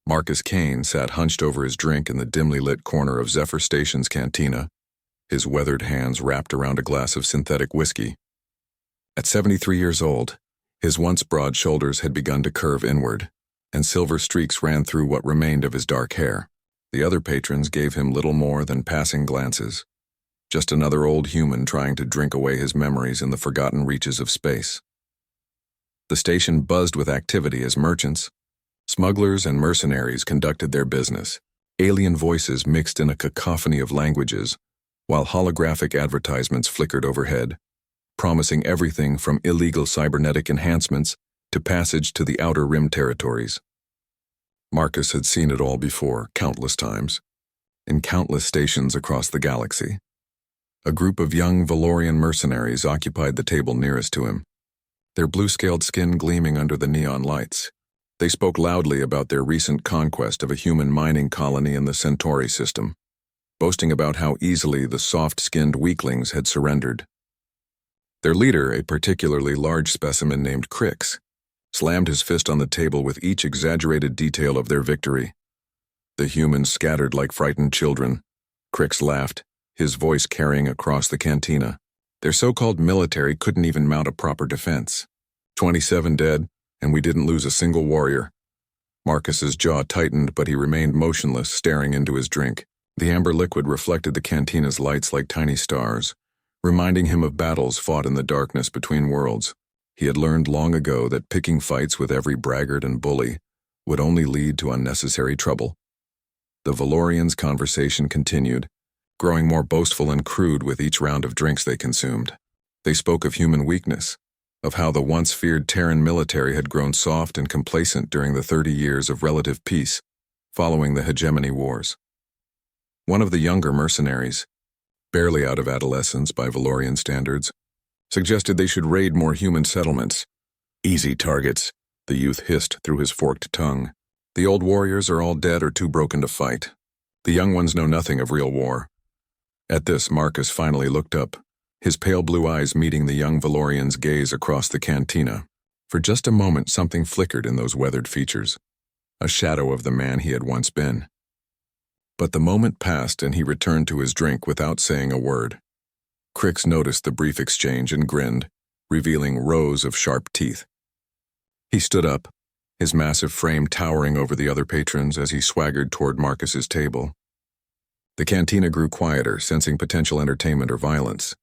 Marcus Kane sat hunched over his drink in the dimly lit corner of Zephyr Station's cantina, his weathered hands wrapped around a glass of synthetic whiskey. At 73 years old, his once broad shoulders had begun to curve inward, and silver streaks ran through what remained of his dark hair. The other patrons gave him little more than passing glances, just another old human trying to drink away his memories in the forgotten reaches of space. The station buzzed with activity as merchants, smugglers, and mercenaries conducted their business. Alien voices mixed in a cacophony of languages, while holographic advertisements flickered overhead, promising everything from illegal cybernetic enhancements to passage to the Outer Rim territories. Marcus had seen it all before, countless times, in countless stations across the galaxy. A group of young Valorian mercenaries occupied the table nearest to him, their blue-scaled skin gleaming under the neon lights. They spoke loudly about their recent conquest of a human mining colony in the Centauri system, boasting about how easily the soft-skinned weaklings had surrendered. Their leader, a particularly large specimen named Crix, slammed his fist on the table with each exaggerated detail of their victory. The humans scattered like frightened children. Crix laughed, his voice carrying across the cantina. Their so-called military couldn't even mount a proper defense. 27 dead, and we didn't lose a single warrior. Marcus's jaw tightened, but he remained motionless, staring into his drink. The amber liquid reflected the cantina's lights like tiny stars, reminding him of battles fought in the darkness between worlds. He had learned long ago that picking fights with every braggart and bully would only lead to unnecessary trouble. The Valorians' conversation continued, growing more boastful and crude with each round of drinks they consumed. They spoke of human weakness, of how the once feared Terran military had grown soft and complacent during the 30 years of relative peace following the hegemony wars. One of the younger mercenaries, barely out of adolescence by Valorian standards, suggested they should raid more human settlements. Easy targets, the youth hissed through his forked tongue. The old warriors are all dead or too broken to fight. The young ones know nothing of real war. At this, Marcus finally looked up, his pale blue eyes meeting the young Valorian's gaze across the cantina. For just a moment, something flickered in those weathered features, a shadow of the man he had once been. But the moment passed and he returned to his drink without saying a word. Crix noticed the brief exchange and grinned, revealing rows of sharp teeth. He stood up, his massive frame towering over the other patrons as he swaggered toward Marcus's table. The cantina grew quieter, sensing potential entertainment or violence.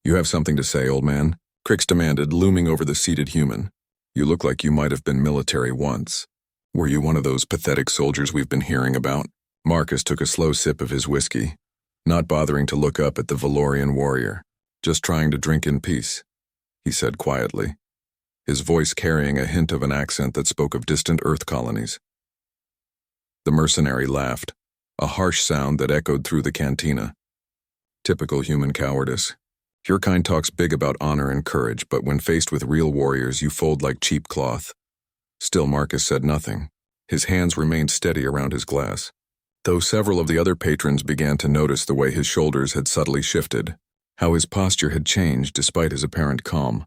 "You have something to say, old man?" Crix demanded, looming over the seated human. "You look like you might have been military once. Were you one of those pathetic soldiers we've been hearing about?" Marcus took a slow sip of his whiskey, not bothering to look up at the Valorian warrior. "Just trying to drink in peace," he said quietly, his voice carrying a hint of an accent that spoke of distant Earth colonies. The mercenary laughed, a harsh sound that echoed through the cantina. "Typical human cowardice. Your kind talks big about honor and courage, but when faced with real warriors, you fold like cheap cloth." Still, Marcus said nothing. His hands remained steady around his glass, though several of the other patrons began to notice the way his shoulders had subtly shifted, how his posture had changed despite his apparent calm.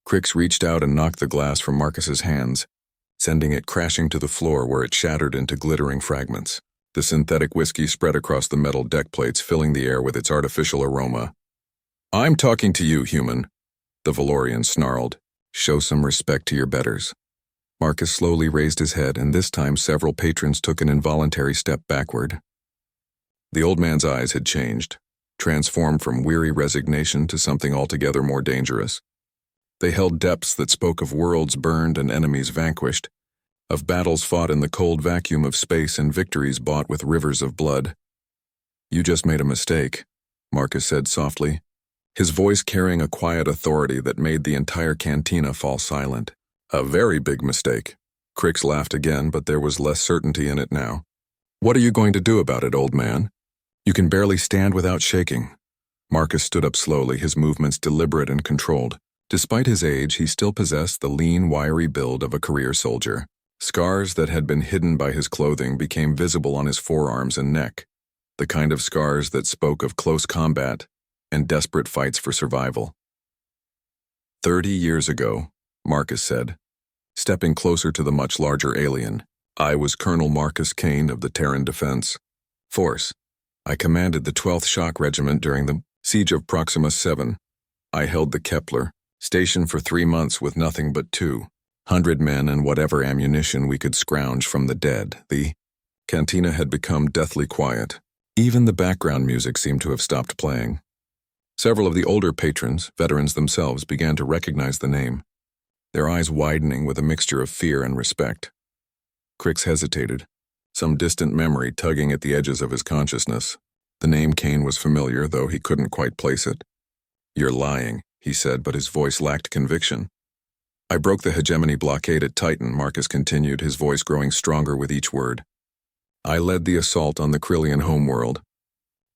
Crix reached out and knocked the glass from Marcus's hands, sending it crashing to the floor where it shattered into glittering fragments. The synthetic whiskey spread across the metal deck plates, filling the air with its artificial aroma. "I'm talking to you, human," the Valorian snarled. "Show some respect to your betters." Marcus slowly raised his head, and this time several patrons took an involuntary step backward. The old man's eyes had changed, transformed from weary resignation to something altogether more dangerous. They held depths that spoke of worlds burned and enemies vanquished, of battles fought in the cold vacuum of space and victories bought with rivers of blood. "You just made a mistake," Marcus said softly, his voice carrying a quiet authority that made the entire cantina fall silent. "A very big mistake." Crix laughed again, but there was less certainty in it now. "What are you going to do about it, old man? You can barely stand without shaking." Marcus stood up slowly, his movements deliberate and controlled. Despite his age, he still possessed the lean, wiry build of a career soldier. Scars that had been hidden by his clothing became visible on his forearms and neck, the kind of scars that spoke of close combat and desperate fights for survival. 30 years ago, Marcus said, stepping closer to the much larger alien, I was Colonel Marcus Kane of the Terran Defense Force. I commanded the 12th Shock Regiment during the Siege of Proxima 7. I held the Kepler station for 3 months with nothing but 200 men and whatever ammunition we could scrounge from the dead. The cantina had become deathly quiet. Even the background music seemed to have stopped playing. Several of the older patrons, veterans themselves, began to recognize the name, their eyes widening with a mixture of fear and respect. Crix hesitated, some distant memory tugging at the edges of his consciousness. The name Kane was familiar, though he couldn't quite place it. "You're lying," he said, but his voice lacked conviction. "I broke the hegemony blockade at Titan," Marcus continued, his voice growing stronger with each word. "I led the assault on the Krillian homeworld.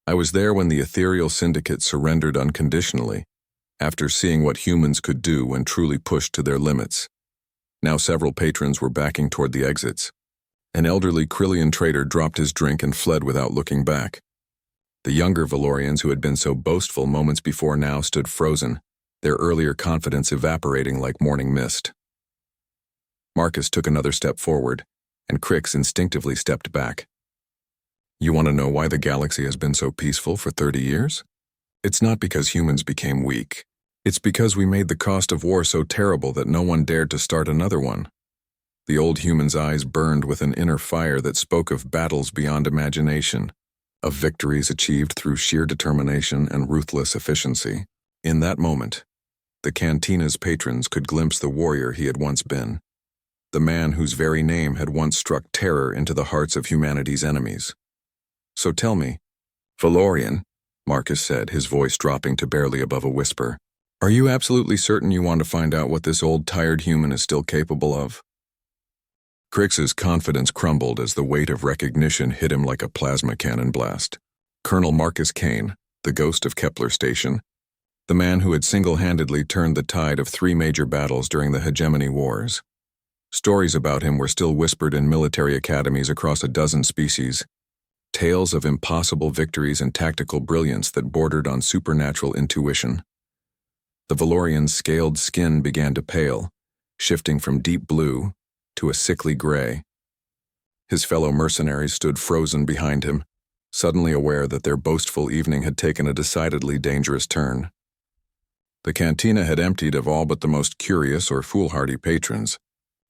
I was there when the ethereal syndicate surrendered unconditionally, after seeing what humans could do when truly pushed to their limits. Now several patrons were backing toward the exits. An elderly Krillian trader dropped his drink and fled without looking back. The younger Valorians who had been so boastful moments before now stood frozen, their earlier confidence evaporating like morning mist. Marcus took another step forward, and Crix instinctively stepped back. "You want to know why the galaxy has been so peaceful for 30 years? It's not because humans became weak. It's because we made the cost of war so terrible that no one dared to start another one." The old human's eyes burned with an inner fire that spoke of battles beyond imagination, of victories achieved through sheer determination and ruthless efficiency. In that moment, the cantina's patrons could glimpse the warrior he had once been, the man whose very name had once struck terror into the hearts of humanity's enemies. "So tell me, Valorian," Marcus said, his voice dropping to barely above a whisper, "are you absolutely certain you want to find out what this old tired human is still capable of?" Crix's confidence crumbled as the weight of recognition hit him like a plasma cannon blast. Colonel Marcus Kane, the ghost of Kepler Station, the man who had single-handedly turned the tide of 3 major battles during the Hegemony Wars. Stories about him were still whispered in military academies across a dozen species, tales of impossible victories and tactical brilliance that bordered on supernatural intuition. The Valorian's scaled skin began to pale, shifting from deep blue to a sickly gray. His fellow mercenaries stood frozen behind him, suddenly aware that their boastful evening had taken a decidedly dangerous turn. The cantina had emptied of all but the most curious or foolhardy patrons,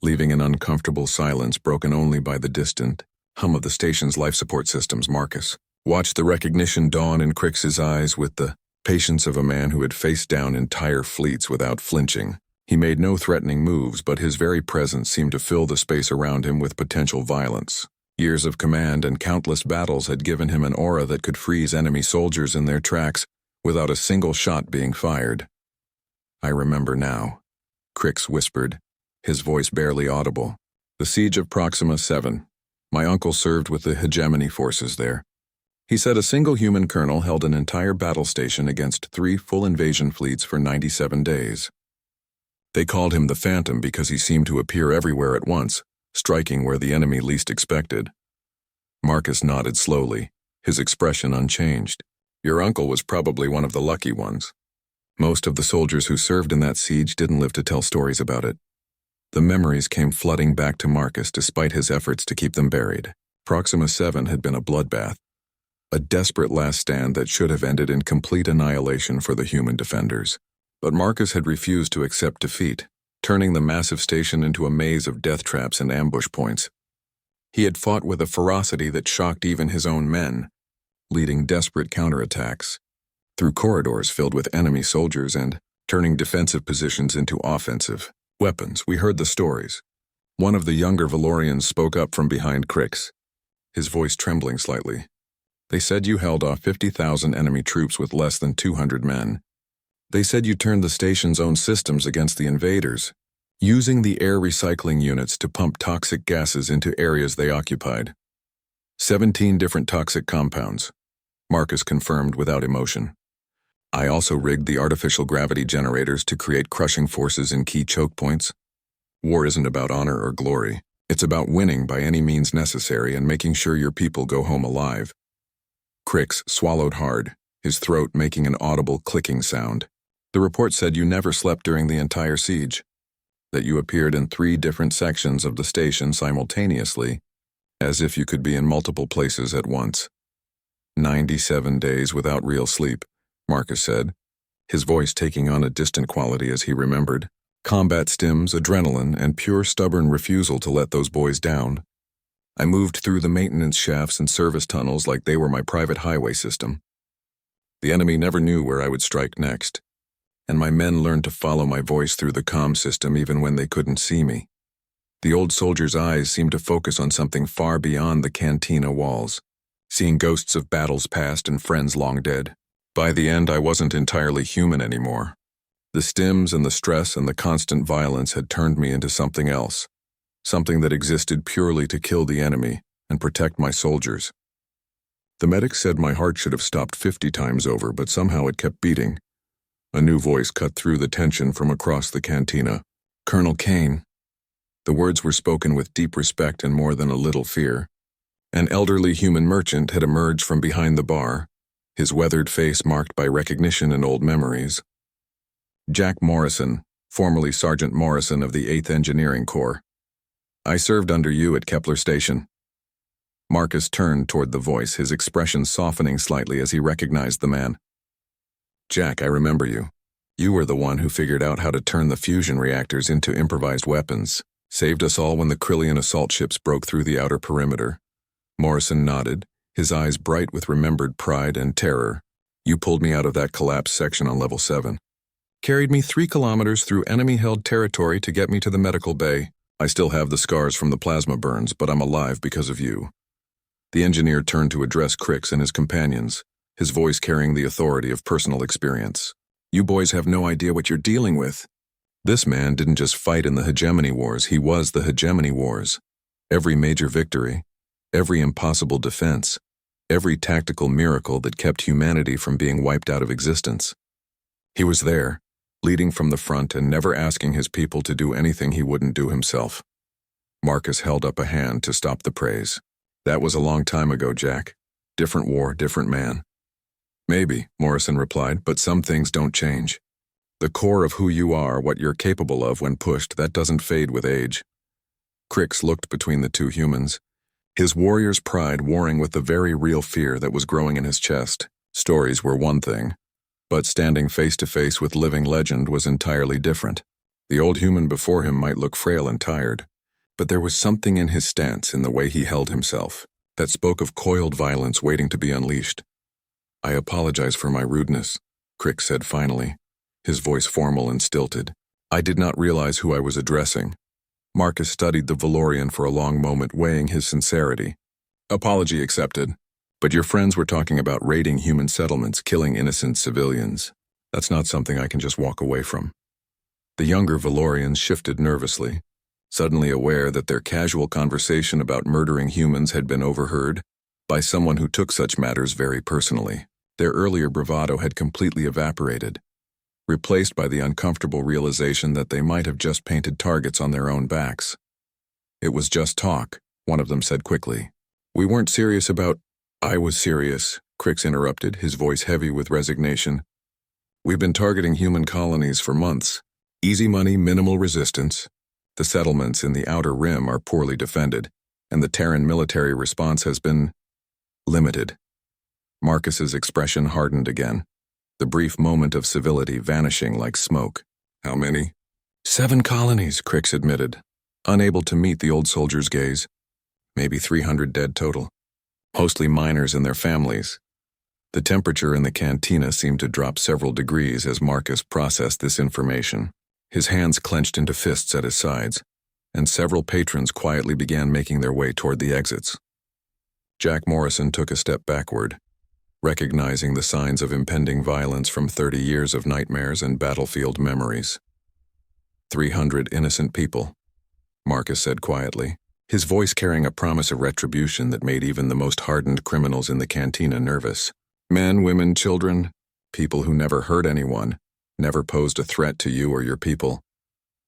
leaving an uncomfortable silence broken only by the distant hum of the station's life support systems. Marcus watched the recognition dawn in Crix's eyes with the patience of a man who had faced down entire fleets without flinching. He made no threatening moves, but his very presence seemed to fill the space around him with potential violence. Years of command and countless battles had given him an aura that could freeze enemy soldiers in their tracks without a single shot being fired. "I remember now," Crix whispered, his voice barely audible. "The Siege of Proxima 7. My uncle served with the hegemony forces there. He said a single human colonel held an entire battle station against 3 full invasion fleets for 97 days. They called him the Phantom because he seemed to appear everywhere at once, striking where the enemy least expected." Marcus nodded slowly, his expression unchanged. "Your uncle was probably one of the lucky ones. Most of the soldiers who served in that siege didn't live to tell stories about it." The memories came flooding back to Marcus despite his efforts to keep them buried. Proxima 7 had been a bloodbath, a desperate last stand that should have ended in complete annihilation for the human defenders. But Marcus had refused to accept defeat, turning the massive station into a maze of death traps and ambush points. He had fought with a ferocity that shocked even his own men, leading desperate counterattacks through corridors filled with enemy soldiers and turning defensive positions into offensive weapons. "We heard the stories." One of the younger Valorians spoke up from behind Crix, his voice trembling slightly. "They said you held off 50,000 enemy troops with less than 200 men. They said you turned the station's own systems against the invaders, using the air recycling units to pump toxic gases into areas they occupied. 17 different toxic compounds," Marcus confirmed without emotion. "I also rigged the artificial gravity generators to create crushing forces in key choke points. War isn't about honor or glory. It's about winning by any means necessary and making sure your people go home alive." Crix swallowed hard, his throat making an audible clicking sound. "The report said you never slept during the entire siege." that you appeared in 3 different sections of the station simultaneously, as if you could be in multiple places at once. 97 days without real sleep, Marcus said, his voice taking on a distant quality as he remembered. Combat stims, adrenaline, and pure stubborn refusal to let those boys down. I moved through the maintenance shafts and service tunnels like they were my private highway system. The enemy never knew where I would strike next, and my men learned to follow my voice through the comm system even when they couldn't see me. The old soldier's eyes seemed to focus on something far beyond the cantina walls, seeing ghosts of battles past and friends long dead. By the end, I wasn't entirely human anymore. The stims and the stress and the constant violence had turned me into something else, something that existed purely to kill the enemy and protect my soldiers. The medic said my heart should have stopped 50 times over, but somehow it kept beating. A new voice cut through the tension from across the cantina. Colonel Kane. The words were spoken with deep respect and more than a little fear. An elderly human merchant had emerged from behind the bar, his weathered face marked by recognition and old memories. Jack Morrison, formerly Sergeant Morrison of the 8th Engineering Corps. I served under you at Kepler Station. Marcus turned toward the voice, his expression softening slightly as he recognized the man. Jack, I remember you. You were the one who figured out how to turn the fusion reactors into improvised weapons, saved us all when the Krillian assault ships broke through the outer perimeter. Morrison nodded, his eyes bright with remembered pride and terror. You pulled me out of that collapsed section on level 7. Carried me 3 kilometers through enemy-held territory to get me to the medical bay. I still have the scars from the plasma burns, but I'm alive because of you. The engineer turned to address Crix and his companions, his voice carrying the authority of personal experience. You boys have no idea what you're dealing with. This man didn't just fight in the hegemony wars, he was the hegemony wars. Every major victory, every impossible defense, every tactical miracle that kept humanity from being wiped out of existence. He was there, leading from the front and never asking his people to do anything he wouldn't do himself. Marcus held up a hand to stop the praise. That was a long time ago, Jack. Different war, different man. Maybe, Morrison replied, but some things don't change. The core of who you are, what you're capable of when pushed, that doesn't fade with age. Crix looked between the 2 humans, his warrior's pride warring with the very real fear that was growing in his chest. Stories were one thing, but standing face to face with living legend was entirely different. The old human before him might look frail and tired, but there was something in his stance, in the way he held himself, that spoke of coiled violence waiting to be unleashed. I apologize for my rudeness, Crix said finally, his voice formal and stilted. I did not realize who I was addressing. Marcus studied the Valorian for a long moment, weighing his sincerity. Apology accepted. But your friends were talking about raiding human settlements, killing innocent civilians. That's not something I can just walk away from. The younger Valorians shifted nervously, suddenly aware that their casual conversation about murdering humans had been overheard by someone who took such matters very personally. Their earlier bravado had completely evaporated, replaced by the uncomfortable realization that they might have just painted targets on their own backs. It was just talk, one of them said quickly. We weren't serious about— I was serious, Crix interrupted, his voice heavy with resignation. We've been targeting human colonies for months. Easy money, minimal resistance. The settlements in the outer rim are poorly defended, and the Terran military response has been limited. Marcus's expression hardened again, the brief moment of civility vanishing like smoke. How many? 7 colonies, Crix admitted, unable to meet the old soldier's gaze. Maybe 300 dead total. Mostly miners and their families. The temperature in the cantina seemed to drop several degrees as Marcus processed this information. His hands clenched into fists at his sides, and several patrons quietly began making their way toward the exits. Jack Morrison took a step backward, recognizing the signs of impending violence from 30 years of nightmares and battlefield memories. 300 innocent people, Marcus said quietly, his voice carrying a promise of retribution that made even the most hardened criminals in the cantina nervous. Men, women, children, people who never hurt anyone, never posed a threat to you or your people.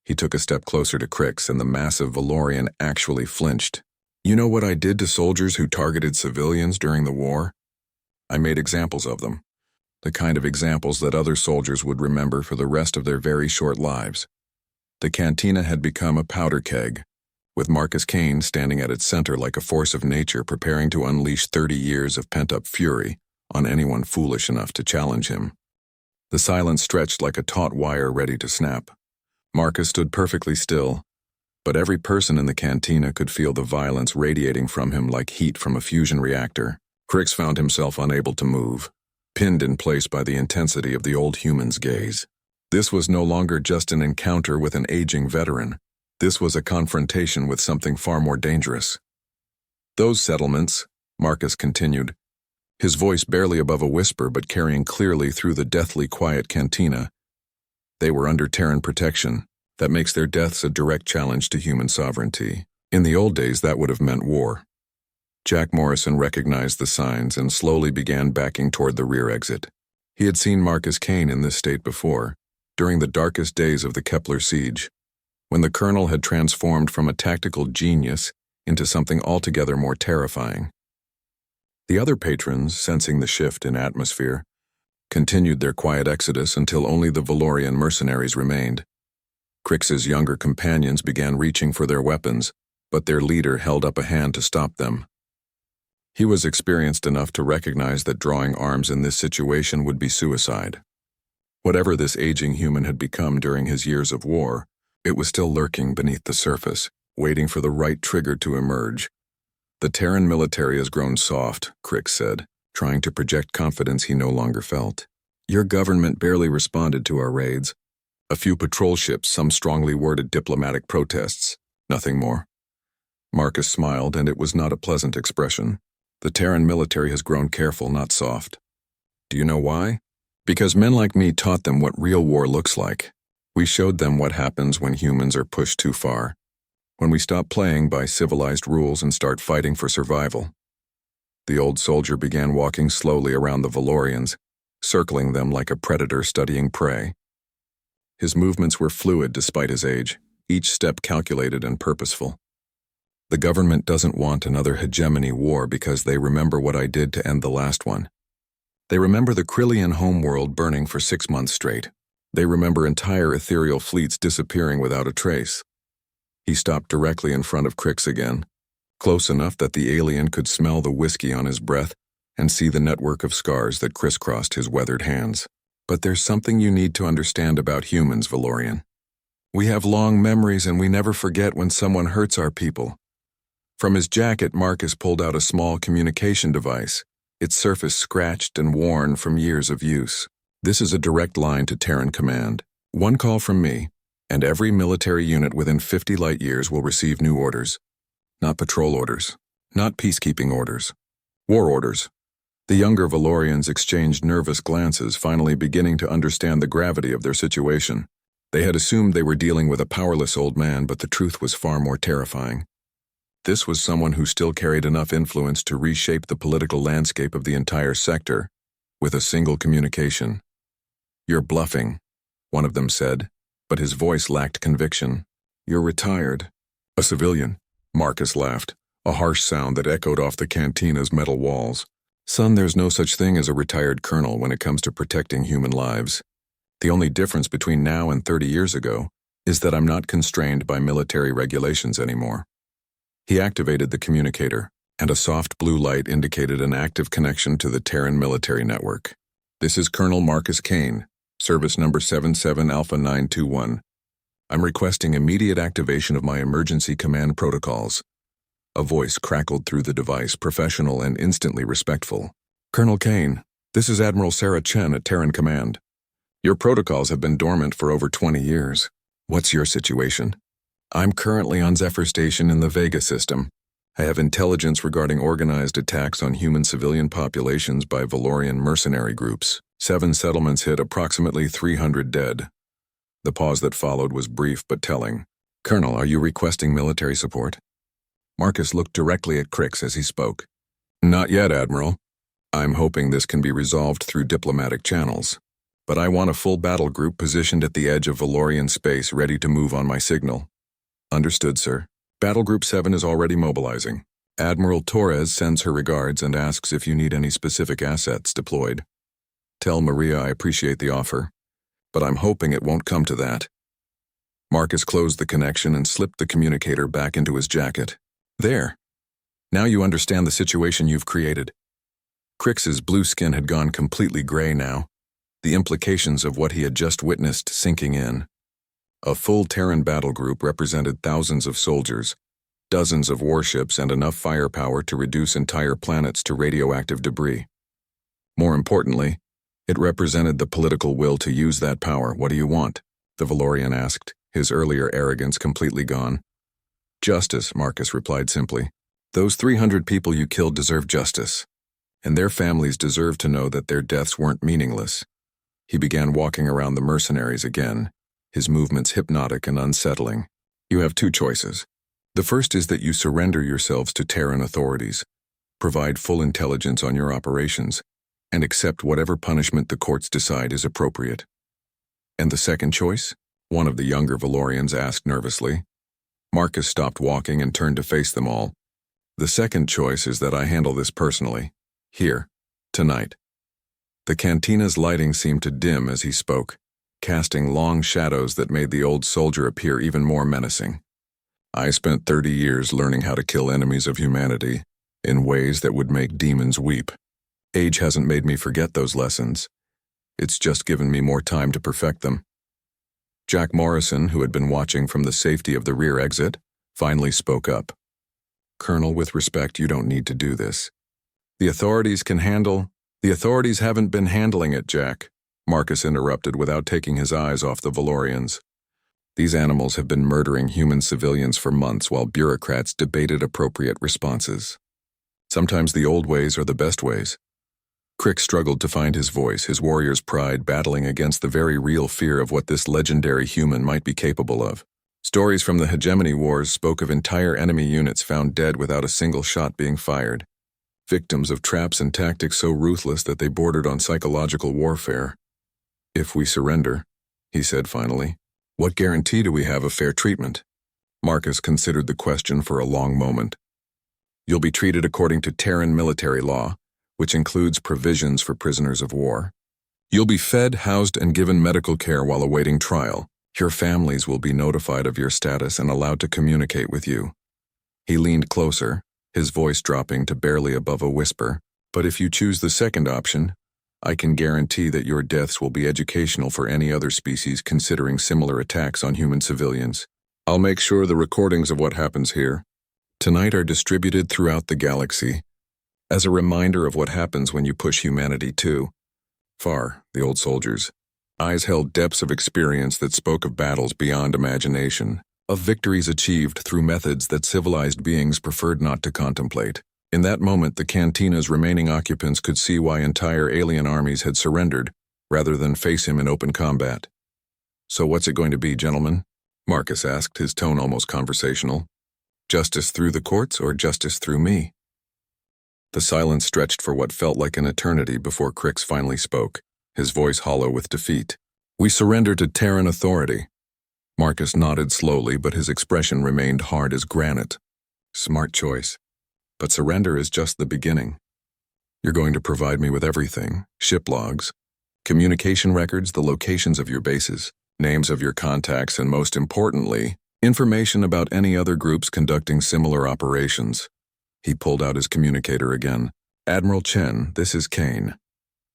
He took a step closer to Crix, and the massive Valorian actually flinched. You know what I did to soldiers who targeted civilians during the war? I made examples of them. The kind of examples that other soldiers would remember for the rest of their very short lives. The cantina had become a powder keg, with Marcus Kane standing at its center like a force of nature preparing to unleash 30 years of pent-up fury on anyone foolish enough to challenge him. The silence stretched like a taut wire ready to snap. Marcus stood perfectly still, but every person in the cantina could feel the violence radiating from him like heat from a fusion reactor. Crix found himself unable to move, pinned in place by the intensity of the old human's gaze. This was no longer just an encounter with an aging veteran. This was a confrontation with something far more dangerous. Those settlements, Marcus continued, his voice barely above a whisper but carrying clearly through the deathly quiet cantina, they were under Terran protection. That makes their deaths a direct challenge to human sovereignty. In the old days, that would have meant war. Jack Morrison recognized the signs and slowly began backing toward the rear exit. He had seen Marcus Kane in this state before, during the darkest days of the Kepler siege, when the colonel had transformed from a tactical genius into something altogether more terrifying. The other patrons, sensing the shift in atmosphere, continued their quiet exodus until only the Valorian mercenaries remained. Crix's younger companions began reaching for their weapons, but their leader held up a hand to stop them. He was experienced enough to recognize that drawing arms in this situation would be suicide. Whatever this aging human had become during his years of war, it was still lurking beneath the surface, waiting for the right trigger to emerge. The Terran military has grown soft, Crix said, trying to project confidence he no longer felt. Your government barely responded to our raids. A few patrol ships, some strongly worded diplomatic protests, nothing more. Marcus smiled, and it was not a pleasant expression. The Terran military has grown careful, not soft. Do you know why? Because men like me taught them what real war looks like. We showed them what happens when humans are pushed too far, when we stop playing by civilized rules and start fighting for survival. The old soldier began walking slowly around the Valorians, circling them like a predator studying prey. His movements were fluid despite his age, each step calculated and purposeful. The government doesn't want another hegemony war because they remember what I did to end the last one. They remember the Krillian homeworld burning for 6 months straight. They remember entire ethereal fleets disappearing without a trace. He stopped directly in front of Crix again, close enough that the alien could smell the whiskey on his breath and see the network of scars that crisscrossed his weathered hands. But there's something you need to understand about humans, Valorian. We have long memories and we never forget when someone hurts our people. From his jacket, Marcus pulled out a small communication device, its surface scratched and worn from years of use. This is a direct line to Terran Command. One call from me, and every military unit within 50 light years will receive new orders. Not patrol orders, not peacekeeping orders, war orders. The younger Valorians exchanged nervous glances, finally beginning to understand the gravity of their situation. They had assumed they were dealing with a powerless old man, but the truth was far more terrifying. This was someone who still carried enough influence to reshape the political landscape of the entire sector, with a single communication. You're bluffing, one of them said, but his voice lacked conviction. You're retired. A civilian, Marcus laughed, a harsh sound that echoed off the cantina's metal walls. Son, there's no such thing as a retired colonel when it comes to protecting human lives. The only difference between now and 30 years ago is that I'm not constrained by military regulations anymore. He activated the communicator, and a soft blue light indicated an active connection to the Terran military network. This is Colonel Marcus Kane, service number 77 Alpha 921. I'm requesting immediate activation of my emergency command protocols. A voice crackled through the device, professional and instantly respectful. Colonel Kane, this is Admiral Sarah Chen at Terran Command. Your protocols have been dormant for over 20 years. What's your situation? I'm currently on Zephyr Station in the Vega system. I have intelligence regarding organized attacks on human civilian populations by Valorian mercenary groups. 7 settlements hit, approximately 300 dead. The pause that followed was brief but telling. Colonel, are you requesting military support? Marcus looked directly at Crix as he spoke. Not yet, Admiral. I'm hoping this can be resolved through diplomatic channels. But I want a full battle group positioned at the edge of Valorian space ready to move on my signal. Understood, sir. Battle Group 7 is already mobilizing. Admiral Torres sends her regards and asks if you need any specific assets deployed. Tell Maria I appreciate the offer, but I'm hoping it won't come to that. Marcus closed the connection and slipped the communicator back into his jacket. There. Now you understand the situation you've created. Crix's blue skin had gone completely gray now, the implications of what he had just witnessed sinking in. A full Terran battle group represented thousands of soldiers, dozens of warships, and enough firepower to reduce entire planets to radioactive debris. More importantly, it represented the political will to use that power. What do you want? The Valorian asked, his earlier arrogance completely gone. Justice, Marcus replied simply. Those 300 people you killed deserve justice, and their families deserve to know that their deaths weren't meaningless. He began walking around the mercenaries again, his movements hypnotic and unsettling. You have two choices. The first is that you surrender yourselves to Terran authorities, provide full intelligence on your operations, and accept whatever punishment the courts decide is appropriate. And the second choice? One of the younger Valorians asked nervously. Marcus stopped walking and turned to face them all. The second choice is that I handle this personally. Here. Tonight. The cantina's lighting seemed to dim as he spoke, casting long shadows that made the old soldier appear even more menacing. I spent 30 years learning how to kill enemies of humanity in ways that would make demons weep. Age hasn't made me forget those lessons. It's just given me more time to perfect them. Jack Morrison, who had been watching from the safety of the rear exit, finally spoke up. Colonel, with respect, you don't need to do this. The authorities haven't been handling it, Jack, Marcus interrupted without taking his eyes off the Valorians. These animals have been murdering human civilians for months while bureaucrats debated appropriate responses. Sometimes the old ways are the best ways. Crix struggled to find his voice, his warrior's pride battling against the very real fear of what this legendary human might be capable of. Stories from the Hegemony Wars spoke of entire enemy units found dead without a single shot being fired, victims of traps and tactics so ruthless that they bordered on psychological warfare. If we surrender, he said finally, what guarantee do we have of fair treatment? Marcus considered the question for a long moment. You'll be treated according to Terran military law, which includes provisions for prisoners of war. You'll be fed, housed, and given medical care while awaiting trial. Your families will be notified of your status and allowed to communicate with you. He leaned closer, his voice dropping to barely above a whisper. But if you choose the second option, I can guarantee that your deaths will be educational for any other species considering similar attacks on human civilians. I'll make sure the recordings of what happens here tonight are distributed throughout the galaxy, as a reminder of what happens when you push humanity too far. The old soldier's eyes held depths of experience that spoke of battles beyond imagination, of victories achieved through methods that civilized beings preferred not to contemplate. In that moment, the cantina's remaining occupants could see why entire alien armies had surrendered, rather than face him in open combat. So what's it going to be, gentlemen? Marcus asked, his tone almost conversational. Justice through the courts or justice through me? The silence stretched for what felt like an eternity before Crix finally spoke, his voice hollow with defeat. We surrender to Terran authority. Marcus nodded slowly, but his expression remained hard as granite. Smart choice. But surrender is just the beginning. You're going to provide me with everything, ship logs, communication records, the locations of your bases, names of your contacts, and most importantly, information about any other groups conducting similar operations. He pulled out his communicator again. Admiral Chen, this is Kane.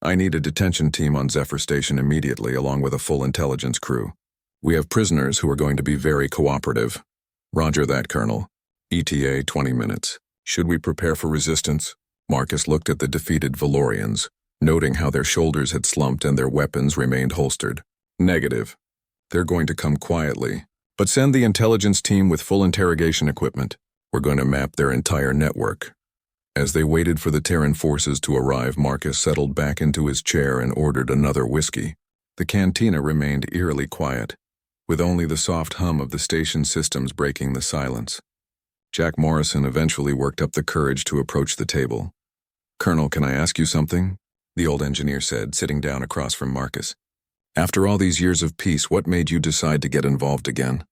I need a detention team on Zephyr Station immediately, along with a full intelligence crew. We have prisoners who are going to be very cooperative. Roger that, Colonel. ETA 20 minutes. Should we prepare for resistance? Marcus looked at the defeated Valorians, noting how their shoulders had slumped and their weapons remained holstered. Negative. They're going to come quietly. But send the intelligence team with full interrogation equipment. We're going to map their entire network. As they waited for the Terran forces to arrive, Marcus settled back into his chair and ordered another whiskey. The cantina remained eerily quiet, with only the soft hum of the station systems breaking the silence. Jack Morrison eventually worked up the courage to approach the table. Colonel, can I ask you something? The old engineer said, sitting down across from Marcus. After all these years of peace, what made you decide to get involved again?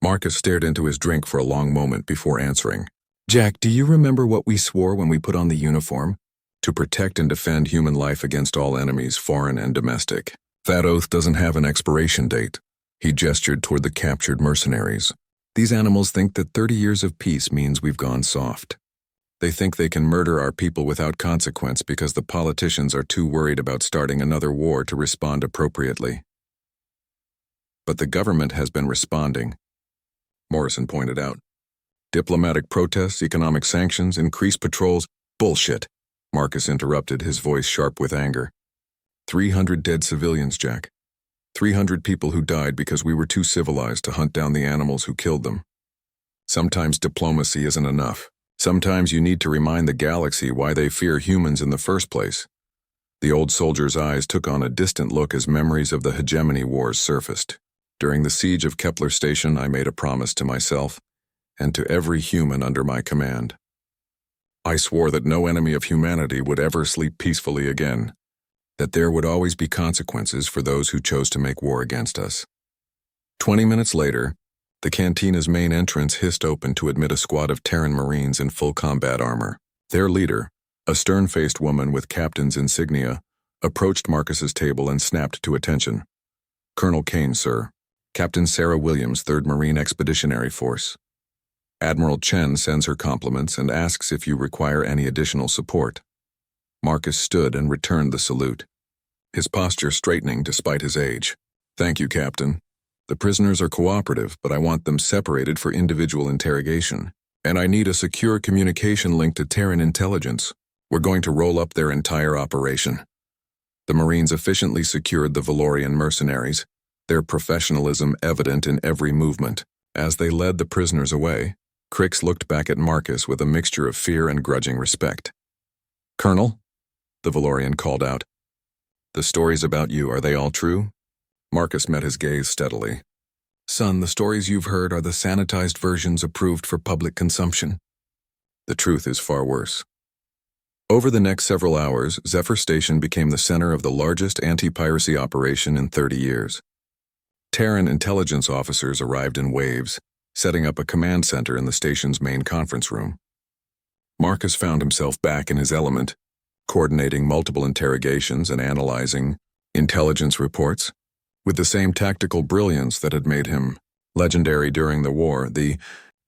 Marcus stared into his drink for a long moment before answering. Jack, do you remember what we swore when we put on the uniform? To protect and defend human life against all enemies, foreign and domestic. That oath doesn't have an expiration date. He gestured toward the captured mercenaries. These animals think that 30 years of peace means we've gone soft. They think they can murder our people without consequence because the politicians are too worried about starting another war to respond appropriately. But the government has been responding, Morrison pointed out. Diplomatic protests, economic sanctions, increased patrols. Bullshit, Marcus interrupted, his voice sharp with anger. 300 dead civilians, Jack. 300 people who died because we were too civilized to hunt down the animals who killed them. Sometimes diplomacy isn't enough. Sometimes you need to remind the galaxy why they fear humans in the first place. The old soldier's eyes took on a distant look as memories of the hegemony wars surfaced. During the siege of Kepler Station, I made a promise to myself and to every human under my command. I swore that no enemy of humanity would ever sleep peacefully again, that there would always be consequences for those who chose to make war against us. 20 minutes later, the cantina's main entrance hissed open to admit a squad of Terran Marines in full combat armor. Their leader, a stern-faced woman with captain's insignia, approached Marcus's table and snapped to attention. Colonel Kane, sir. Captain Sarah Williams, 3rd Marine Expeditionary Force. Admiral Chen sends her compliments and asks if you require any additional support. Marcus stood and returned the salute, his posture straightening despite his age. Thank you, Captain. The prisoners are cooperative, but I want them separated for individual interrogation. And I need a secure communication link to Terran intelligence. We're going to roll up their entire operation. The Marines efficiently secured the Valorian mercenaries, their professionalism evident in every movement. As they led the prisoners away, Crix looked back at Marcus with a mixture of fear and grudging respect. Colonel, the Valorian called out. The stories about you, are they all true? Marcus met his gaze steadily. Son, the stories you've heard are the sanitized versions approved for public consumption. The truth is far worse. Over the next several hours, Zephyr Station became the center of the largest anti-piracy operation in 30 years. Terran intelligence officers arrived in waves, setting up a command center in the station's main conference room. Marcus found himself back in his element, coordinating multiple interrogations and analyzing intelligence reports. With the same tactical brilliance that had made him legendary during the war, the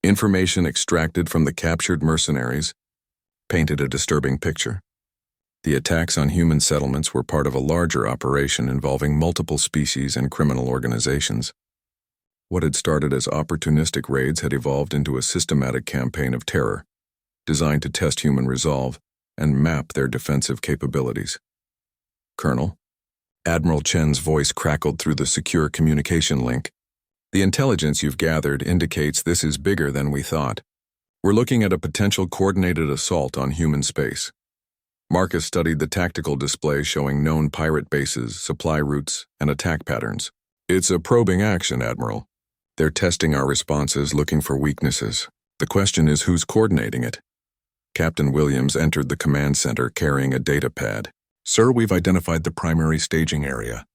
information extracted from the captured mercenaries painted a disturbing picture. The attacks on human settlements were part of a larger operation involving multiple species and criminal organizations. What had started as opportunistic raids had evolved into a systematic campaign of terror, designed to test human resolve and map their defensive capabilities. Colonel, Admiral Chen's voice crackled through the secure communication link. The intelligence you've gathered indicates this is bigger than we thought. We're looking at a potential coordinated assault on human space. Marcus studied the tactical display showing known pirate bases, supply routes, and attack patterns. It's a probing action, Admiral. They're testing our responses, looking for weaknesses. The question is who's coordinating it? Captain Williams entered the command center carrying a data pad. Sir, we've identified the primary staging area.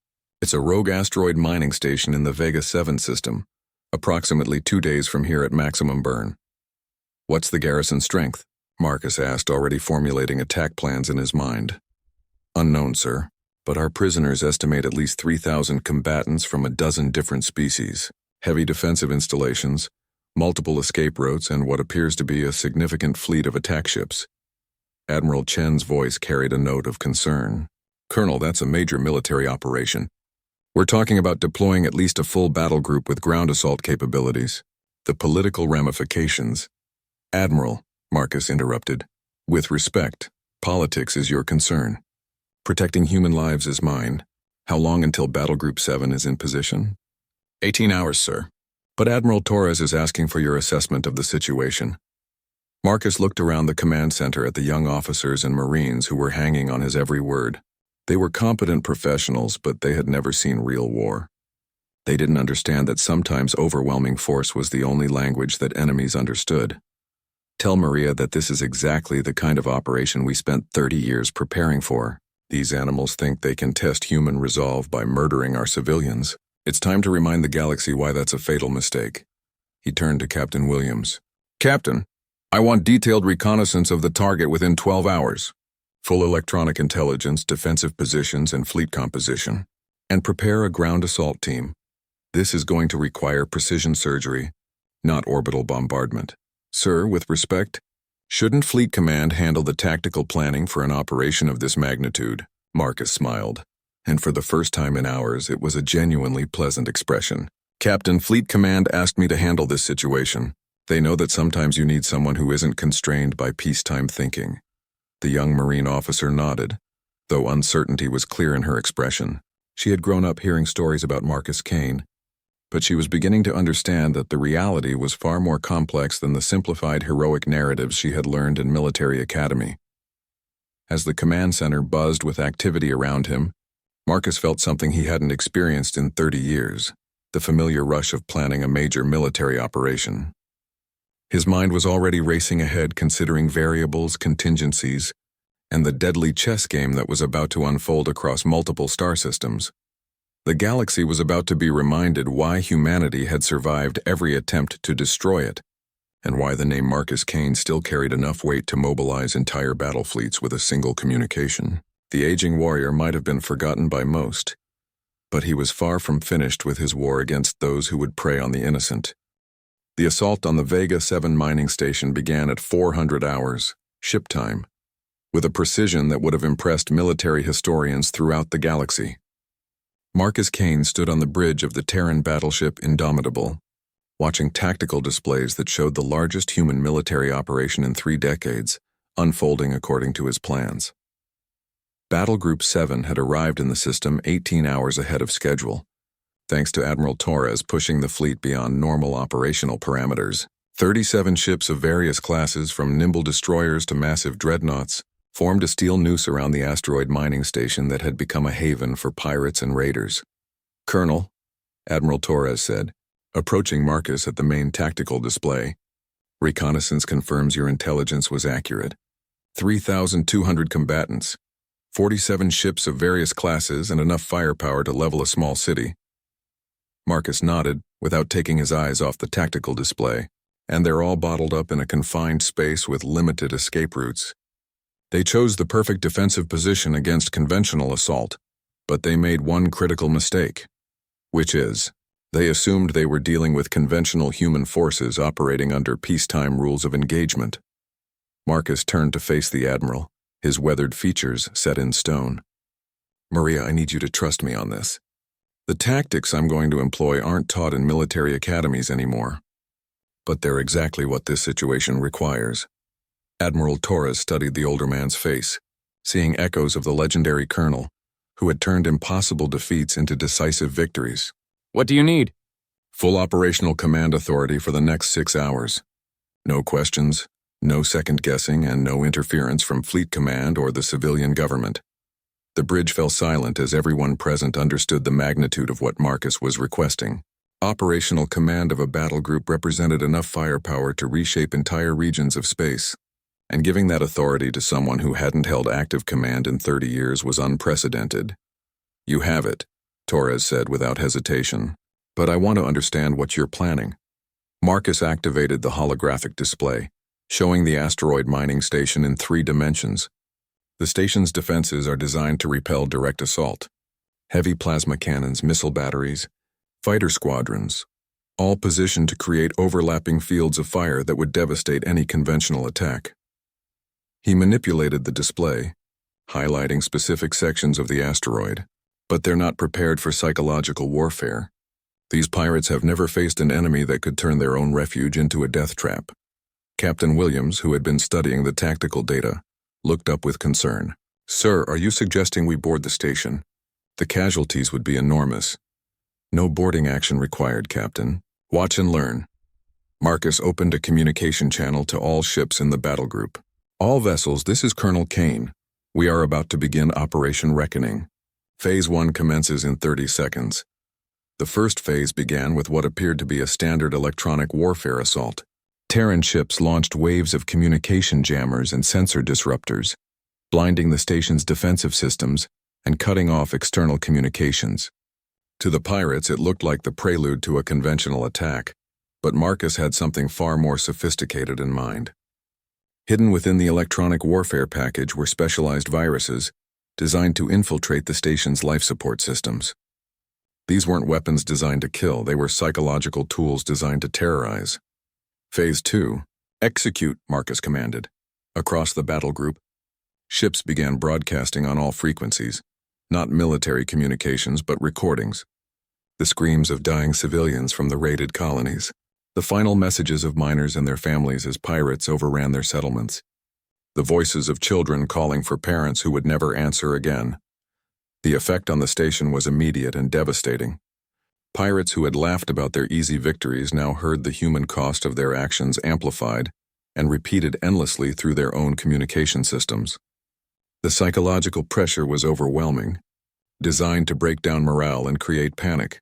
It's a rogue asteroid mining station in the Vega 7 system, approximately 2 days from here at maximum burn. What's the garrison strength? Marcus asked, already formulating attack plans in his mind. Unknown, sir, but our prisoners estimate at least 3,000 combatants from a dozen different species, heavy defensive installations, multiple escape routes, and what appears to be a significant fleet of attack ships. Admiral Chen's voice carried a note of concern. Colonel, that's a major military operation. We're talking about deploying at least a full battle group with ground assault capabilities. The political ramifications. Admiral, Marcus interrupted. With respect, politics is your concern. Protecting human lives is mine. How long until Battle Group 7 is in position? 18 hours, sir. But Admiral Torres is asking for your assessment of the situation. Marcus looked around the command center at the young officers and Marines who were hanging on his every word. They were competent professionals, but they had never seen real war. They didn't understand that sometimes overwhelming force was the only language that enemies understood. Tell Maria that this is exactly the kind of operation we spent 30 years preparing for. These animals think they can test human resolve by murdering our civilians. It's time to remind the galaxy why that's a fatal mistake. He turned to Captain Williams. Captain, I want detailed reconnaissance of the target within 12 hours. Full electronic intelligence, defensive positions, and fleet composition. And prepare a ground assault team. This is going to require precision surgery, not orbital bombardment. Sir, with respect, shouldn't Fleet Command handle the tactical planning for an operation of this magnitude? Marcus smiled, and for the first time in hours, it was a genuinely pleasant expression. Captain, Fleet Command asked me to handle this situation. They know that sometimes you need someone who isn't constrained by peacetime thinking. The young Marine officer nodded, though uncertainty was clear in her expression. She had grown up hearing stories about Marcus Kane, but she was beginning to understand that the reality was far more complex than the simplified heroic narratives she had learned in military academy. As the command center buzzed with activity around him, Marcus felt something he hadn't experienced in 30 years, the familiar rush of planning a major military operation. His mind was already racing ahead, considering variables, contingencies, and the deadly chess game that was about to unfold across multiple star systems. The galaxy was about to be reminded why humanity had survived every attempt to destroy it, and why the name Marcus Kane still carried enough weight to mobilize entire battle fleets with a single communication. The aging warrior might have been forgotten by most, but he was far from finished with his war against those who would prey on the innocent. The assault on the Vega 7 mining station began at 400 hours, ship time, with a precision that would have impressed military historians throughout the galaxy. Marcus Kane stood on the bridge of the Terran battleship Indomitable, watching tactical displays that showed the largest human military operation in 3 decades, unfolding according to his plans. Battle Group 7 had arrived in the system 18 hours ahead of schedule, thanks to Admiral Torres pushing the fleet beyond normal operational parameters. 37 ships of various classes, from nimble destroyers to massive dreadnoughts, formed a steel noose around the asteroid mining station that had become a haven for pirates and raiders. "Colonel," Admiral Torres said, approaching Marcus at the main tactical display, "reconnaissance confirms your intelligence was accurate. 3,200 combatants, 47 ships of various classes, and enough firepower to level a small city." Marcus nodded, without taking his eyes off the tactical display, "and they're all bottled up in a confined space with limited escape routes. They chose the perfect defensive position against conventional assault, but they made one critical mistake, which is, they assumed they were dealing with conventional human forces operating under peacetime rules of engagement." Marcus turned to face the Admiral, his weathered features set in stone. "Maria, I need you to trust me on this. The tactics I'm going to employ aren't taught in military academies anymore, but they're exactly what this situation requires." Admiral Torres studied the older man's face, seeing echoes of the legendary colonel, who had turned impossible defeats into decisive victories. "What do you need?" "Full operational command authority for the next 6 hours. No questions, no second-guessing, and no interference from Fleet Command or the civilian government." The bridge fell silent as everyone present understood the magnitude of what Marcus was requesting. Operational command of a battle group represented enough firepower to reshape entire regions of space, and giving that authority to someone who hadn't held active command in 30 years was unprecedented. "You have it," Torres said without hesitation, "but I want to understand what you're planning." Marcus activated the holographic display, showing the asteroid mining station in 3 dimensions. The station's defenses are designed to repel direct assault. Heavy plasma cannons, missile batteries, fighter squadrons, all positioned to create overlapping fields of fire that would devastate any conventional attack. He manipulated the display, highlighting specific sections of the asteroid, but they're not prepared for psychological warfare. These pirates have never faced an enemy that could turn their own refuge into a death trap. Captain Williams, who had been studying the tactical data, looked up with concern. "Sir, are you suggesting we board the station? The casualties would be enormous." "No boarding action required, Captain. Watch and learn." Marcus opened a communication channel to all ships in the battle group. "All vessels, this is Colonel Kane. We are about to begin Operation Reckoning. Phase 1 commences in 30 seconds. The first phase began with what appeared to be a standard electronic warfare assault. Terran ships launched waves of communication jammers and sensor disruptors, blinding the station's defensive systems and cutting off external communications. To the pirates, it looked like the prelude to a conventional attack, but Marcus had something far more sophisticated in mind. Hidden within the electronic warfare package were specialized viruses designed to infiltrate the station's life support systems. These weren't weapons designed to kill, they were psychological tools designed to terrorize. Phase 2. Execute, Marcus commanded. Across the battle group, ships began broadcasting on all frequencies, not military communications but recordings. The screams of dying civilians from the raided colonies. The final messages of miners and their families as pirates overran their settlements. The voices of children calling for parents who would never answer again. The effect on the station was immediate and devastating. Pirates who had laughed about their easy victories now heard the human cost of their actions amplified and repeated endlessly through their own communication systems. The psychological pressure was overwhelming, designed to break down morale and create panic.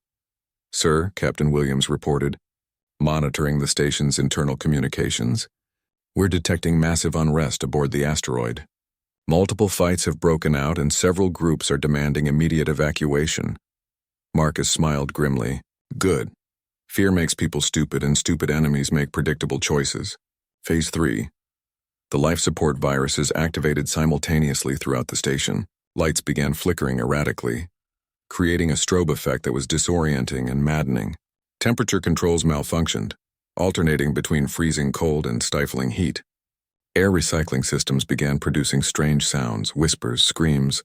"Sir," Captain Williams reported, monitoring the station's internal communications, "we're detecting massive unrest aboard the asteroid. Multiple fights have broken out and several groups are demanding immediate evacuation." Marcus smiled grimly. "Good. Fear makes people stupid and stupid enemies make predictable choices." Phase 3. The life support viruses activated simultaneously throughout the station. Lights began flickering erratically, creating a strobe effect that was disorienting and maddening. Temperature controls malfunctioned, alternating between freezing cold and stifling heat. Air recycling systems began producing strange sounds, whispers, screams,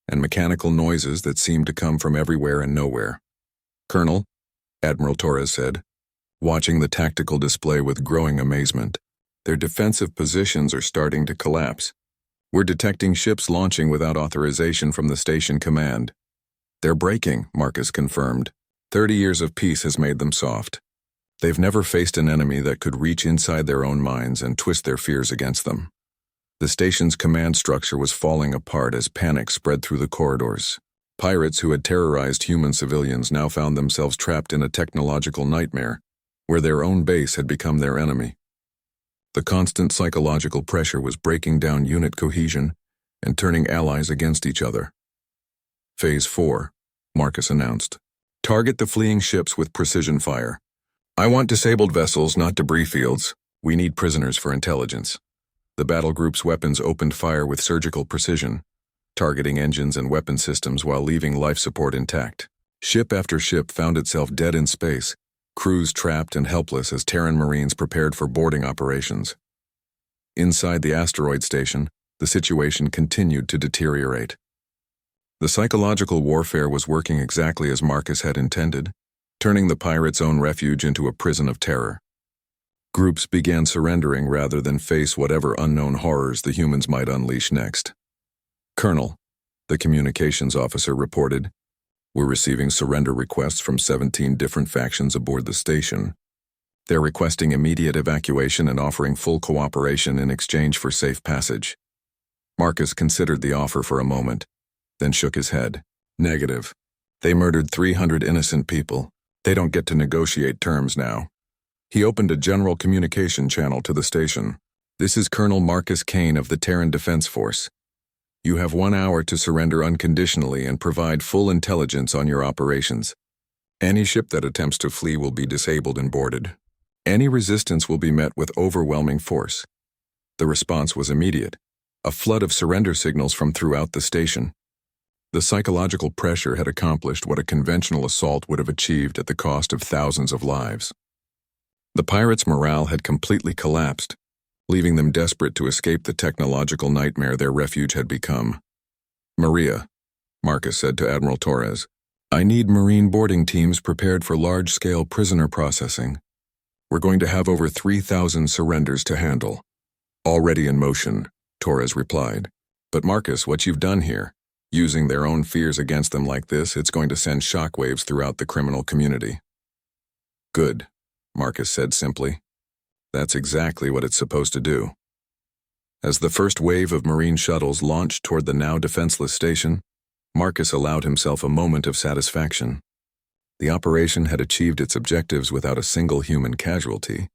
and mechanical noises that seemed to come from everywhere and nowhere. "Colonel," Admiral Torres said, watching the tactical display with growing amazement, "their defensive positions are starting to collapse. We're detecting ships launching without authorization from the station command." "They're breaking," Marcus confirmed. 30 years of peace has made them soft. They've never faced an enemy that could reach inside their own minds and twist their fears against them. The station's command structure was falling apart as panic spread through the corridors. Pirates who had terrorized human civilians now found themselves trapped in a technological nightmare, where their own base had become their enemy. The constant psychological pressure was breaking down unit cohesion and turning allies against each other. Phase 4, Marcus announced. "Target the fleeing ships with precision fire. I want disabled vessels, not debris fields. We need prisoners for intelligence." The battle group's weapons opened fire with surgical precision, targeting engines and weapon systems while leaving life support intact. Ship after ship found itself dead in space, crews trapped and helpless as Terran Marines prepared for boarding operations. Inside the asteroid station, the situation continued to deteriorate. The psychological warfare was working exactly as Marcus had intended, turning the pirates' own refuge into a prison of terror. Groups began surrendering rather than face whatever unknown horrors the humans might unleash next. "Colonel," the communications officer reported, "we're receiving surrender requests from 17 different factions aboard the station. They're requesting immediate evacuation and offering full cooperation in exchange for safe passage." Marcus considered the offer for a moment, then shook his head. "Negative. They murdered 300 innocent people. They don't get to negotiate terms now." He opened a general communication channel to the station. "This is Colonel Marcus Kane of the Terran Defense Force. You have 1 hour to surrender unconditionally and provide full intelligence on your operations. Any ship that attempts to flee will be disabled and boarded. Any resistance will be met with overwhelming force." The response was immediate, a flood of surrender signals from throughout the station. The psychological pressure had accomplished what a conventional assault would have achieved at the cost of thousands of lives. The pirates' morale had completely collapsed, leaving them desperate to escape the technological nightmare their refuge had become. "Maria," Marcus said to Admiral Torres, "I need Marine boarding teams prepared for large-scale prisoner processing. We're going to have over 3,000 surrenders to handle." "Already in motion," Torres replied. "But Marcus, what you've done here, using their own fears against them like this, it's going to send shockwaves throughout the criminal community." "Good," Marcus said simply. "That's exactly what it's supposed to do." As the first wave of Marine shuttles launched toward the now defenseless station, Marcus allowed himself a moment of satisfaction. The operation had achieved its objectives without a single human casualty,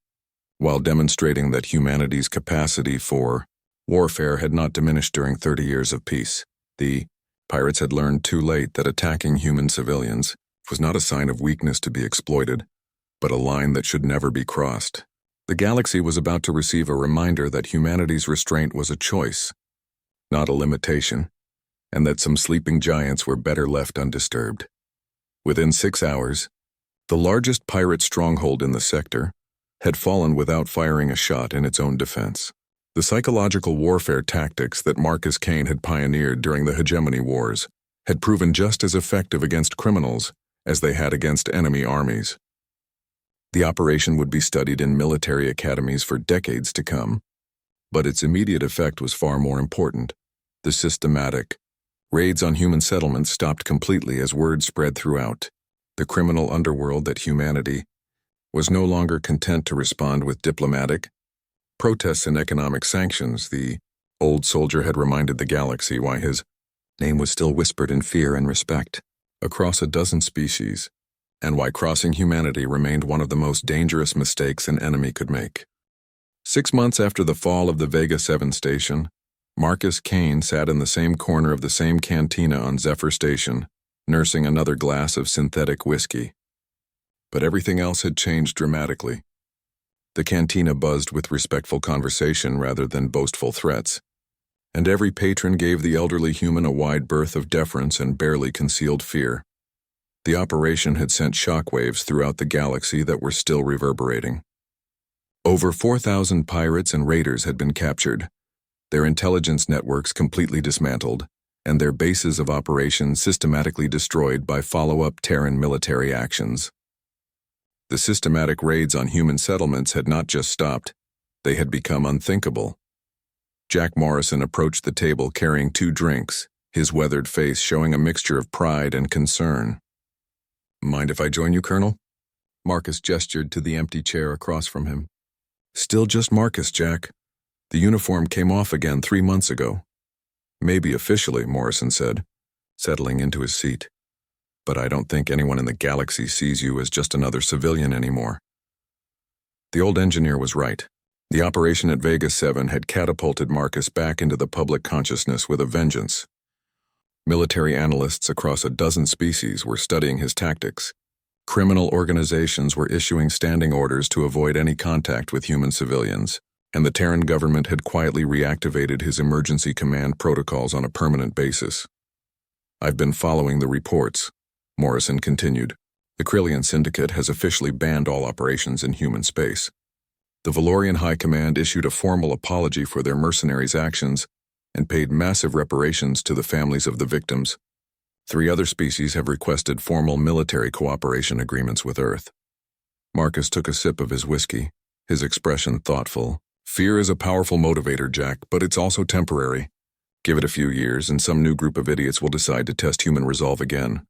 while demonstrating that humanity's capacity for warfare had not diminished during 30 years of peace. The pirates had learned too late that attacking human civilians was not a sign of weakness to be exploited, but a line that should never be crossed. The galaxy was about to receive a reminder that humanity's restraint was a choice, not a limitation, and that some sleeping giants were better left undisturbed. Within 6 hours, the largest pirate stronghold in the sector had fallen without firing a shot in its own defense. The psychological warfare tactics that Marcus Kane had pioneered during the Hegemony Wars had proven just as effective against criminals as they had against enemy armies. The operation would be studied in military academies for decades to come, but its immediate effect was far more important. The systematic raids on human settlements stopped completely as word spread throughout the criminal underworld that humanity was no longer content to respond with diplomatic protests and economic sanctions. The old soldier had reminded the galaxy why his name was still whispered in fear and respect across a dozen species, and why crossing humanity remained one of the most dangerous mistakes an enemy could make. 6 months after the fall of the Vega 7 station, Marcus Kane sat in the same corner of the same cantina on Zephyr Station, nursing another glass of synthetic whiskey. But everything else had changed dramatically. The cantina buzzed with respectful conversation rather than boastful threats, and every patron gave the elderly human a wide berth of deference and barely concealed fear. The operation had sent shockwaves throughout the galaxy that were still reverberating. Over 4,000 pirates and raiders had been captured, their intelligence networks completely dismantled, and their bases of operations systematically destroyed by follow-up Terran military actions. The systematic raids on human settlements had not just stopped, they had become unthinkable. Jack Morrison approached the table carrying 2 drinks, his weathered face showing a mixture of pride and concern. "Mind if I join you, Colonel?" Marcus gestured to the empty chair across from him. "Still just Marcus, Jack. The uniform came off again 3 months ago." "Maybe officially," Morrison said, settling into his seat. "But I don't think anyone in the galaxy sees you as just another civilian anymore." The old engineer was right. The operation at Vega 7 had catapulted Marcus back into the public consciousness with a vengeance. Military analysts across a dozen species were studying his tactics. Criminal organizations were issuing standing orders to avoid any contact with human civilians, and the Terran government had quietly reactivated his emergency command protocols on a permanent basis. "I've been following the reports," Morrison continued. "The Krillian Syndicate has officially banned all operations in human space. The Valorian High Command issued a formal apology for their mercenaries' actions and paid massive reparations to the families of the victims. 3 other species have requested formal military cooperation agreements with Earth." Marcus took a sip of his whiskey, his expression thoughtful. "Fear is a powerful motivator, Jack, but it's also temporary. Give it a few years and some new group of idiots will decide to test human resolve again."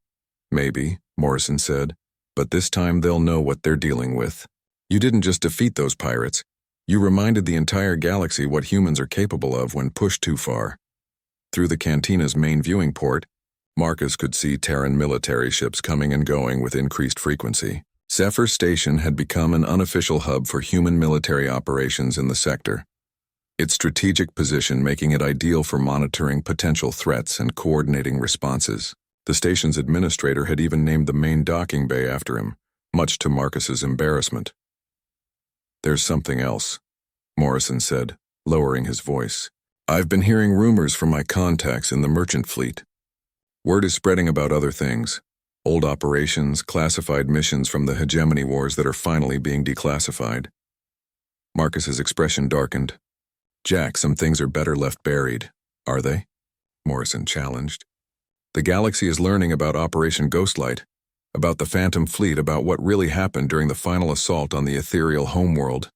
"Maybe," Morrison said, "but this time they'll know what they're dealing with. You didn't just defeat those pirates. You reminded the entire galaxy what humans are capable of when pushed too far." Through the cantina's main viewing port, Marcus could see Terran military ships coming and going with increased frequency. Zephyr Station had become an unofficial hub for human military operations in the sector, its strategic position making it ideal for monitoring potential threats and coordinating responses. The station's administrator had even named the main docking bay after him, much to Marcus's embarrassment. "There's something else," Morrison said, lowering his voice. "I've been hearing rumors from my contacts in the merchant fleet. Word is spreading about other things. Old operations, classified missions from the Hegemony Wars that are finally being declassified." Marcus's expression darkened. "Jack, some things are better left buried, are they?" Morrison challenged. "The galaxy is learning about Operation Ghostlight, about the Phantom Fleet, about what really happened during the final assault on the ethereal homeworld.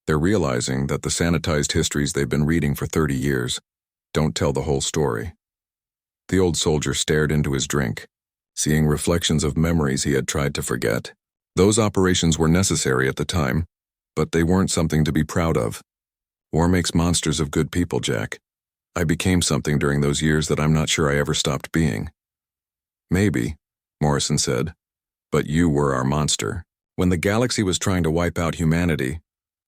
They're realizing that the sanitized histories they've been reading for 30 years don't tell the whole story." The old soldier stared into his drink, seeing reflections of memories he had tried to forget. Those operations were necessary at the time, but they weren't something to be proud of. War makes monsters of good people, Jack. I became something during those years that I'm not sure I ever stopped being. "Maybe," Morrison said, "but you were our monster. When the galaxy was trying to wipe out humanity,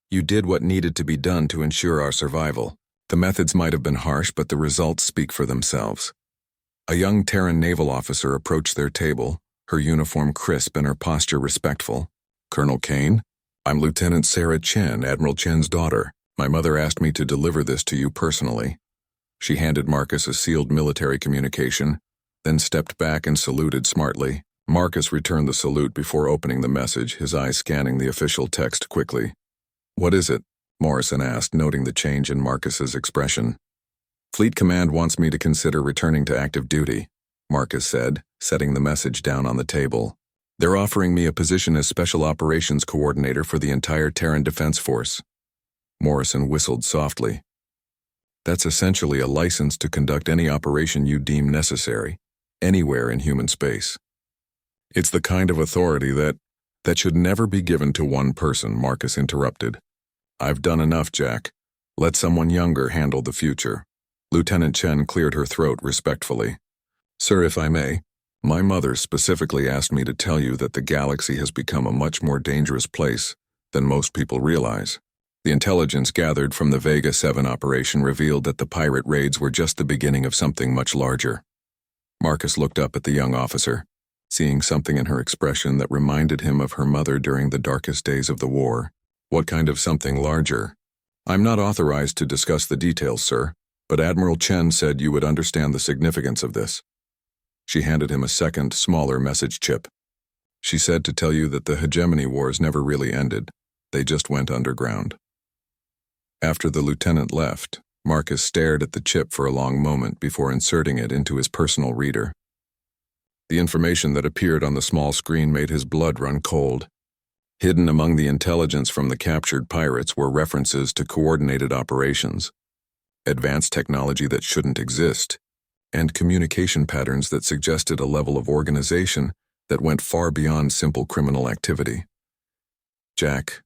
you did what needed to be done to ensure our survival. The methods might have been harsh, but the results speak for themselves." A young Terran naval officer approached their table, her uniform crisp and her posture respectful. "Colonel Kane, I'm Lieutenant Sarah Chen, Admiral Chen's daughter. My mother asked me to deliver this to you personally." She handed Marcus a sealed military communication, then stepped back and saluted smartly. Marcus returned the salute before opening the message, his eyes scanning the official text quickly. "What is it?" Morrison asked, noting the change in Marcus's expression. "Fleet Command wants me to consider returning to active duty," Marcus said, setting the message down on the table. "They're offering me a position as Special Operations Coordinator for the entire Terran Defense Force." Morrison whistled softly. "That's essentially a license to conduct any operation you deem necessary, anywhere in human space. It's the kind of authority that should never be given to one person," Marcus interrupted. "I've done enough, Jack. Let someone younger handle the future." Lieutenant Chen cleared her throat respectfully. "Sir, if I may, my mother specifically asked me to tell you that the galaxy has become a much more dangerous place than most people realize. The intelligence gathered from the Vega 7 operation revealed that the pirate raids were just the beginning of something much larger." Marcus looked up at the young officer, seeing something in her expression that reminded him of her mother during the darkest days of the war. "What kind of something larger?" "I'm not authorized to discuss the details, sir, but Admiral Chen said you would understand the significance of this." She handed him a second, smaller message chip. "She said to tell you that the hegemony wars never really ended. They just went underground." After the lieutenant left, Marcus stared at the chip for a long moment before inserting it into his personal reader. The information that appeared on the small screen made his blood run cold. Hidden among the intelligence from the captured pirates were references to coordinated operations, advanced technology that shouldn't exist, and communication patterns that suggested a level of organization that went far beyond simple criminal activity. "Jack,"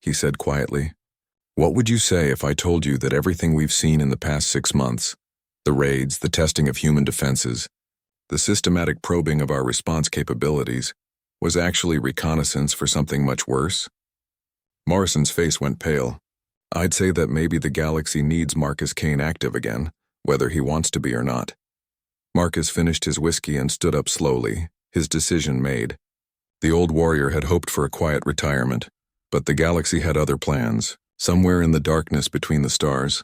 he said quietly, "what would you say if I told you that everything we've seen in the past 6 months, the raids, the testing of human defenses, the systematic probing of our response capabilities, was actually reconnaissance for something much worse?" Morrison's face went pale. "I'd say that maybe the galaxy needs Marcus Kane active again, whether he wants to be or not." Marcus finished his whiskey and stood up slowly, his decision made. The old warrior had hoped for a quiet retirement, but the galaxy had other plans. Somewhere in the darkness between the stars,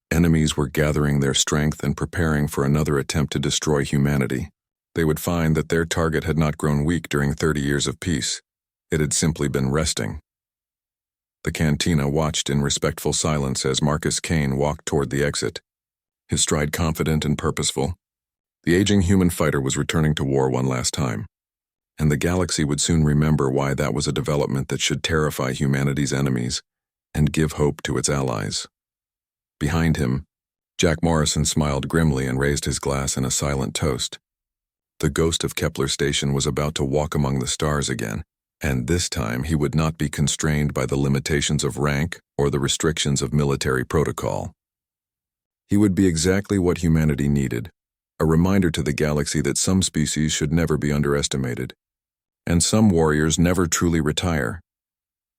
enemies were gathering their strength and preparing for another attempt to destroy humanity. They would find that their target had not grown weak during 30 years of peace. It had simply been resting. The cantina watched in respectful silence as Marcus Kane walked toward the exit, his stride confident and purposeful. The aging human fighter was returning to war one last time, and the galaxy would soon remember why that was a development that should terrify humanity's enemies and give hope to its allies. Behind him, Jack Morrison smiled grimly and raised his glass in a silent toast. The ghost of Kepler Station was about to walk among the stars again, and this time he would not be constrained by the limitations of rank or the restrictions of military protocol. He would be exactly what humanity needed, a reminder to the galaxy that some species should never be underestimated, and some warriors never truly retire.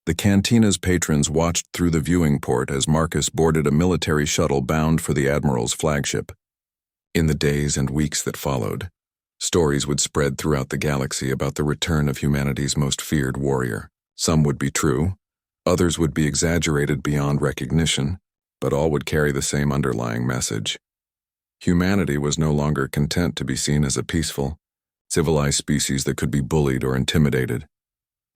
The cantina's patrons watched through the viewing port as Marcus boarded a military shuttle bound for the Admiral's flagship. In the days and weeks that followed, stories would spread throughout the galaxy about the return of humanity's most feared warrior. Some would be true, others would be exaggerated beyond recognition, but all would carry the same underlying message. Humanity was no longer content to be seen as a peaceful, civilized species that could be bullied or intimidated.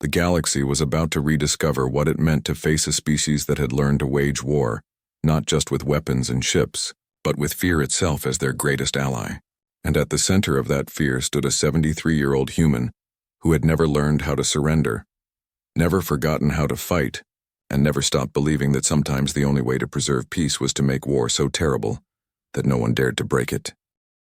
The galaxy was about to rediscover what it meant to face a species that had learned to wage war, not just with weapons and ships, but with fear itself as their greatest ally. And at the center of that fear stood a 73-year-old human who had never learned how to surrender, never forgotten how to fight, and never stopped believing that sometimes the only way to preserve peace was to make war so terrible that no one dared to break it.